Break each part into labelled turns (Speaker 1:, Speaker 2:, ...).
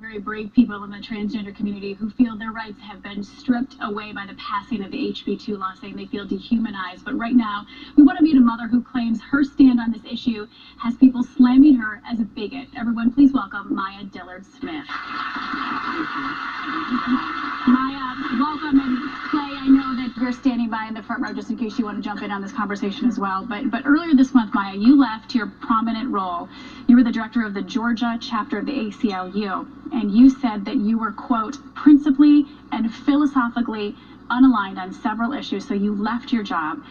Speaker 1: Very brave people in the transgender community who feel their rights have been stripped away by the passing of the HB2 law, saying they feel dehumanized. But right now, we want to meet a mother who claims her stand on this issue has people slamming her as a bigot. Everyone, please welcome Maya Dillard-Smith. Maya, welcome. And Clay, I know that you're standing by in the front row just in case you want to jump in on this conversation as well. But earlier this month, Maya, you left your prominent role. You were the director of the Georgia chapter of the ACLU, and you said that you were, quote, principally and philosophically unaligned on several issues, so you left your job.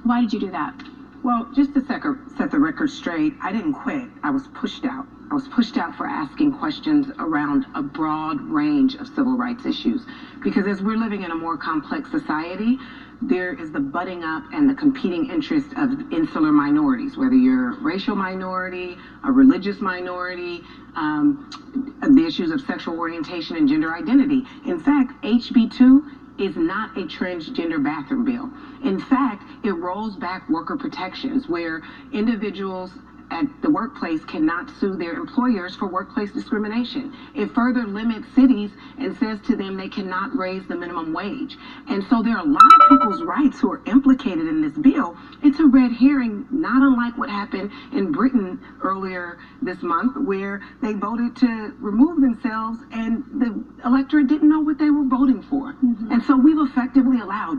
Speaker 1: Why did you do that?
Speaker 2: Well, just to set the record straight, I didn't quit. I was pushed out. I was pushed out for asking questions around a broad range of civil rights issues. Because as we're living in a more complex society, there is the butting up and the competing interest of insular minorities, whether you're a racial minority, a religious minority, the issues of sexual orientation and gender identity. In fact, HB2 is not a transgender bathroom bill. In fact, it rolls back worker protections where individuals at the workplace cannot sue their employers for workplace discrimination. It further limits cities and says to them they cannot raise the minimum wage. And so there are a lot of people's rights who are implicated in this bill. It's a red herring, not unlike what happened in Britain earlier this month, where they voted to remove themselves and the electorate didn't know what they were voting for. Mm-hmm. And so we've effectively allowed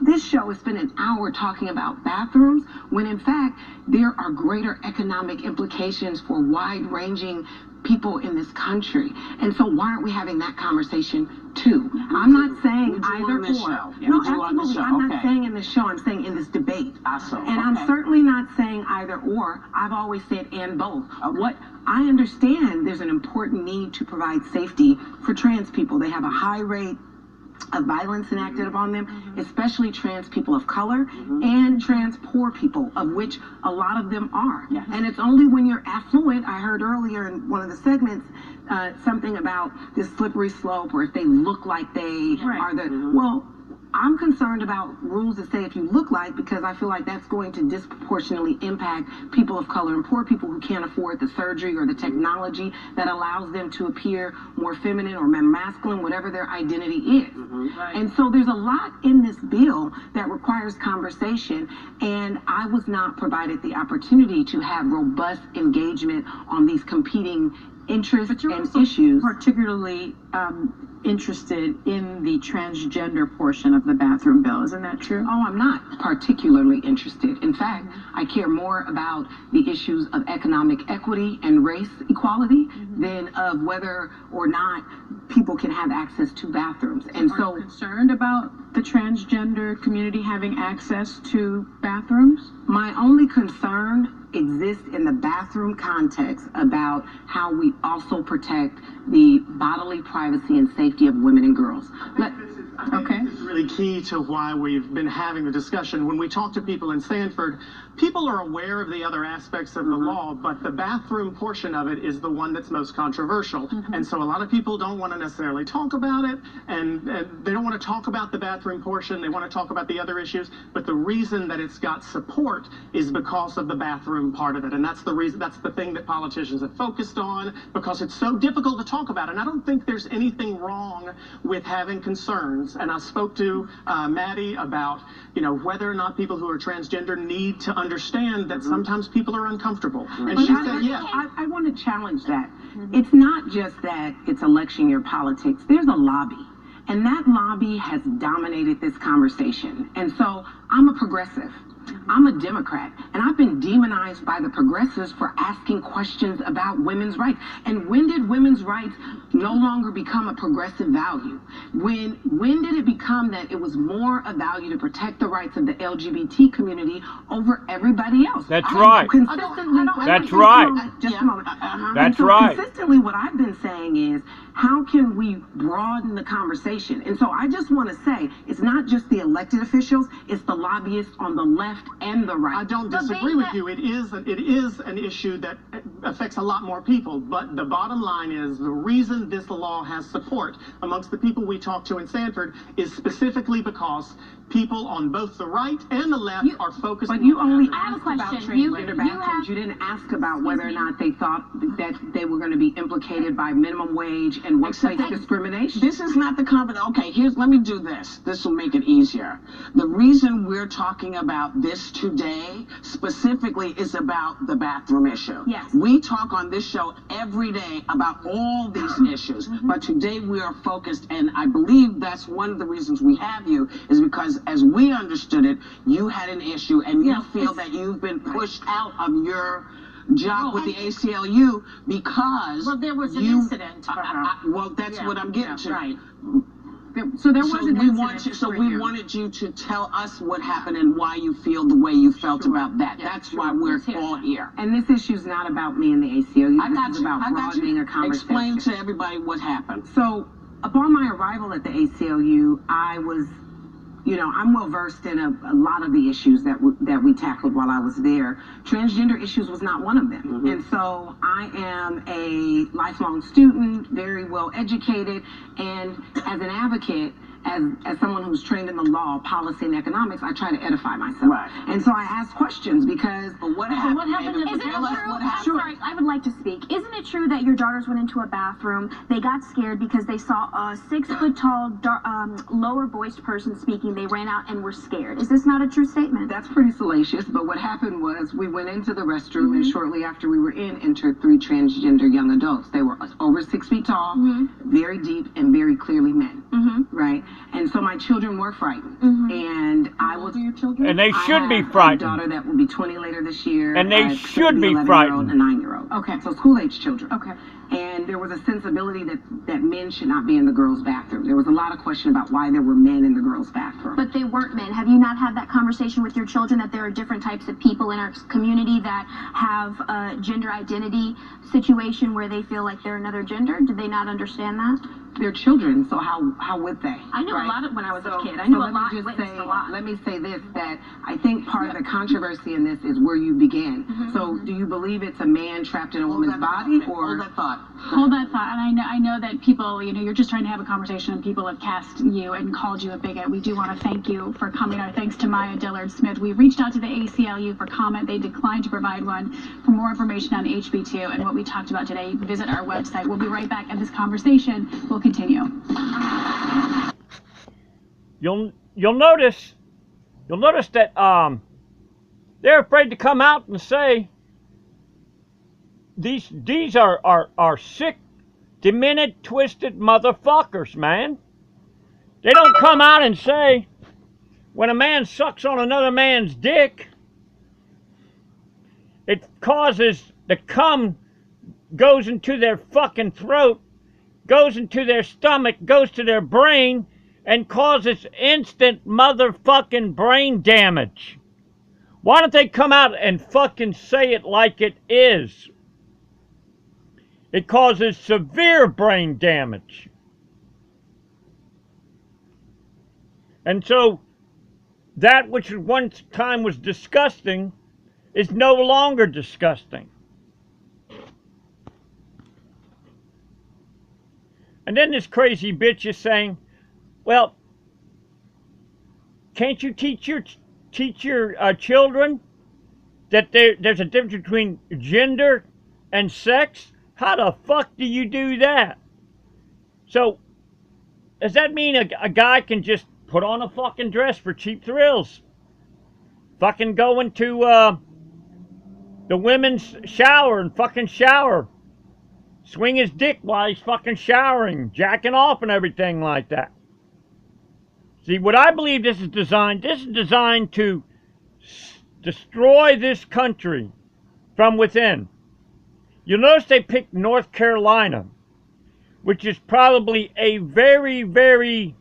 Speaker 2: this show has spent an hour talking about bathrooms when in fact there are greater economic implications for wide-ranging people in this country. And so why aren't we having that conversation too? I'm not saying either or. No, absolutely. I'm not saying in this show, I'm saying in this debate. And I'm certainly not saying either or. I've always said and both. What I understand, there's an important need to provide safety for trans people. They have a high rate of violence enacted upon them, especially trans people of color and trans poor people, of which a lot of them are. And it's only when you're affluent, I heard earlier in one of the segments, something about this slippery slope, or if they look like they are the, well, I'm concerned about rules that say if you look like, because I feel like that's going to disproportionately impact people of color and poor people who can't afford the surgery or the technology that allows them to appear more feminine or more masculine, whatever their identity is. And so there's a lot in this bill that requires conversation, and I was not provided the opportunity to have robust engagement on these competing interests and issues.
Speaker 3: Particularly interested in the transgender portion of the bathroom bill, isn't that true?
Speaker 2: Oh, I'm not particularly interested. In fact, I care more about the issues of economic equity and race equality than of whether or not people can have access to bathrooms. And
Speaker 3: Are you concerned about the transgender community having access to bathrooms?
Speaker 2: My only concern exists in the bathroom context about how we also protect the bodily privacy and safety of women and girls.
Speaker 4: I think this is really key to why we've been having the discussion. When we talk to people in Sanford, people are aware of the other aspects of the law, but the bathroom portion of it is the one that's most controversial. And so a lot of people don't want to necessarily talk about it, and they don't want to talk about the bathroom portion. They want to talk about the other issues, but the reason that it's got support is because of the bathroom part of it. And that's the reason, that's the thing that politicians have focused on, because it's so difficult to talk about. And I don't think there's anything wrong with having concerns. And I spoke to Maddie about, whether or not people who are transgender need to understand that sometimes people are uncomfortable. And she said, yes.
Speaker 2: I want to challenge that. It's not just that it's election year politics. There's a lobby. And that lobby has dominated this conversation. And so I'm a progressive. I'm a Democrat, and I've been demonized by the progressives for asking questions about women's rights. And when did women's rights no longer become a progressive value? When did it become that it was more a value to protect the rights of the LGBT community over everybody else?
Speaker 5: That's right. That's right.
Speaker 2: Just a moment.
Speaker 5: That's right.
Speaker 2: Consistently, what I've been saying is, how can we broaden the conversation? And so I just want to say, it's not just the elected officials, it's the lobbyists on the left and the right.
Speaker 4: I don't disagree with you. It is an issue that affects a lot more people. But the bottom line is the reason this law has support amongst the people we talk to in Sanford is specifically because people on both the right and the left are focused.
Speaker 2: But you only
Speaker 1: I have a
Speaker 2: asked about
Speaker 1: question. You
Speaker 2: transgender
Speaker 1: have-
Speaker 2: bathrooms. You didn't ask about whether or not they thought that they were going to be implicated by minimum wage and workplace discrimination.
Speaker 6: This is not the conversation. Okay, let me do this. This will make it easier. The reason we're talking about this today specifically is about the bathroom issue.
Speaker 1: Yes.
Speaker 6: We talk on this show every day about all these issues, but today we are focused, and I believe that's one of the reasons we have you, is because as we understood it, you had an issue and you feel that you've been pushed out of your job with the ACLU because
Speaker 3: Well, there was an incident for her.
Speaker 6: well, that's what I'm getting to.
Speaker 3: Right. So there was an incident.
Speaker 6: We wanted you to tell us what happened and why you feel the way you felt about that. That's why we're all here.
Speaker 2: And this issue is not about me and the ACLU.
Speaker 6: I got
Speaker 2: This is
Speaker 6: you.
Speaker 2: about
Speaker 6: I got
Speaker 2: broadening
Speaker 6: you.
Speaker 2: a conversation.
Speaker 6: Explain to everybody what happened.
Speaker 2: So, upon my arrival at the ACLU, I was, I'm well versed in a lot of the issues that we tackled while I was there. Transgender issues was not one of them. And so I am a lifelong student, very well educated, and as an advocate, as someone who's trained in the law, policy, and economics, I try to edify myself.
Speaker 6: Right.
Speaker 2: And so I ask questions because
Speaker 6: What happened?
Speaker 1: What happened?
Speaker 6: Maybe
Speaker 1: Isn't it
Speaker 6: tell us
Speaker 1: true?
Speaker 6: what
Speaker 1: I'm
Speaker 6: happened.
Speaker 1: sorry.
Speaker 7: I would like to speak. Isn't it true that your daughters went into a bathroom? They got scared because they saw a 6-foot-tall, lower-voiced person speaking. They ran out and were scared. Is this not a true statement?
Speaker 2: that's pretty salacious, but what happened was we went into the restroom and shortly after we were in, entered 3 transgender young adults. They were over 6 feet tall, very deep, and very clearly men, right? And so my children were frightened. And I was...
Speaker 3: Your children?
Speaker 5: And they
Speaker 2: I
Speaker 5: should be
Speaker 2: have a
Speaker 5: frightened.
Speaker 2: daughter that will be 20 later this year.
Speaker 5: And they
Speaker 2: a
Speaker 5: should be
Speaker 2: 11-year-old
Speaker 5: frightened.
Speaker 2: and a 9-year-old.
Speaker 3: Okay.
Speaker 2: So school-age children.
Speaker 3: Okay.
Speaker 2: And there was a sensibility that men should not be in the girls' bathroom. There was a lot of question about why there were men in the girls' bathroom.
Speaker 7: But they weren't men. Have you not had that conversation with your children that there are different types of people in our community that have a gender identity situation where they feel like they're another gender? Did they not understand that?
Speaker 2: They're children, so how would they?
Speaker 7: I knew
Speaker 2: right?
Speaker 7: a lot of when I was a kid. I
Speaker 2: So
Speaker 7: knew a
Speaker 2: let me
Speaker 7: lot,
Speaker 2: just
Speaker 7: witnessed
Speaker 2: say,
Speaker 7: a lot.
Speaker 2: let me say this, that I think part of the controversy in this is where you begin. So do you believe it's a man trapped in a woman's body, or...
Speaker 6: Hold that thought.
Speaker 1: Hold that thought. And I know that people, you're just trying to have a conversation and people have cast you and called you a bigot. We do want to thank you for coming. Our thanks to Maya Dillard Smith. We reached out to the ACLU for comment. They declined to provide one. For more information on HB2 and what we talked about today, visit our website. We'll be right back, and this conversation will continue.
Speaker 5: You'll notice that they're afraid to come out and say these are sick, demented, twisted motherfuckers, man. They don't come out and say when a man sucks on another man's dick, it causes the cum goes into their fucking throat, goes into their stomach, goes to their brain, and causes instant motherfucking brain damage. Why don't they come out and fucking say it like it is? It causes severe brain damage. And so, that which at one time was disgusting is no longer disgusting. And then this crazy bitch is saying, well, can't you teach your children that there's a difference between gender and sex? How the fuck do you do that? So, does that mean a guy can just put on a fucking dress for cheap thrills? Fucking go into the women's shower and fucking shower. Swing his dick while he's fucking showering, jacking off and everything like that. See, what I believe this is designed to destroy this country from within. You'll notice they picked North Carolina, which is probably a very, very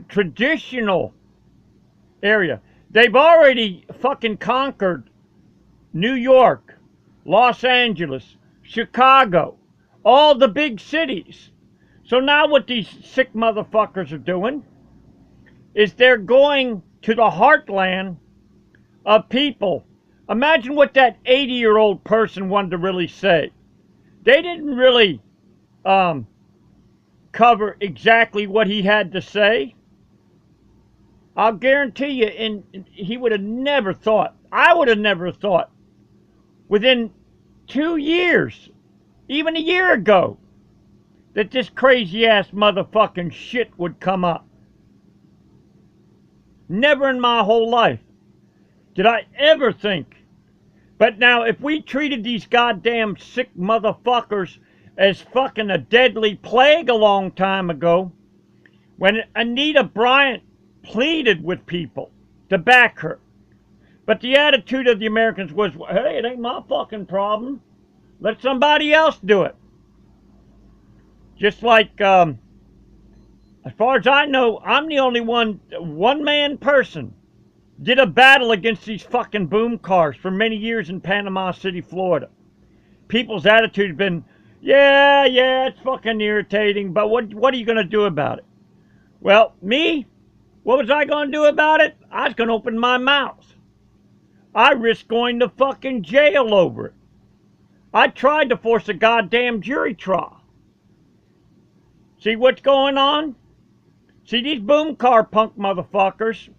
Speaker 5: traditional area. They've already fucking conquered New York, Los Angeles, Chicago, all the big cities. So now what these sick motherfuckers are doing is they're going to the heartland of people Imagine what that 80-year-old person wanted to really say. They didn't really cover exactly what he had to say. I'll guarantee you, and he would have never thought, I would have never thought, within 2 years, even a year ago, that this crazy ass motherfucking shit would come up. Never in my whole life did I ever think. But now, if we treated these goddamn sick motherfuckers as fucking a deadly plague a long time ago, when Anita Bryant pleaded with people to back her, but the attitude of the Americans was, hey, it ain't my fucking problem. Let somebody else do it. Just like, as far as I know, I'm the only one-man person did a battle against these fucking boom cars for many years in Panama City, Florida. People's attitude has been, yeah, it's fucking irritating, but what are you going to do about it? Well, me, what was I going to do about it? I was going to open my mouth. I risked going to fucking jail over it. I tried to force a goddamn jury trial. See what's going on? See, these boom car punk motherfuckers,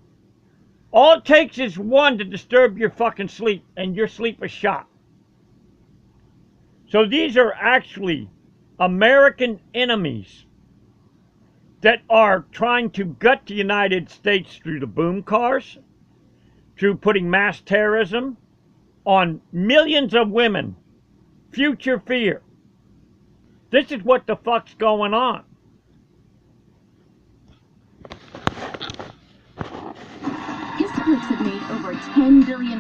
Speaker 5: all it takes is one to disturb your fucking sleep, and your sleep is shot. So these are actually American enemies that are trying to gut the United States through the boom cars, through putting mass terrorism on millions of women. Future fear. This is what the fuck's going on.
Speaker 7: His clips have made over $10 billion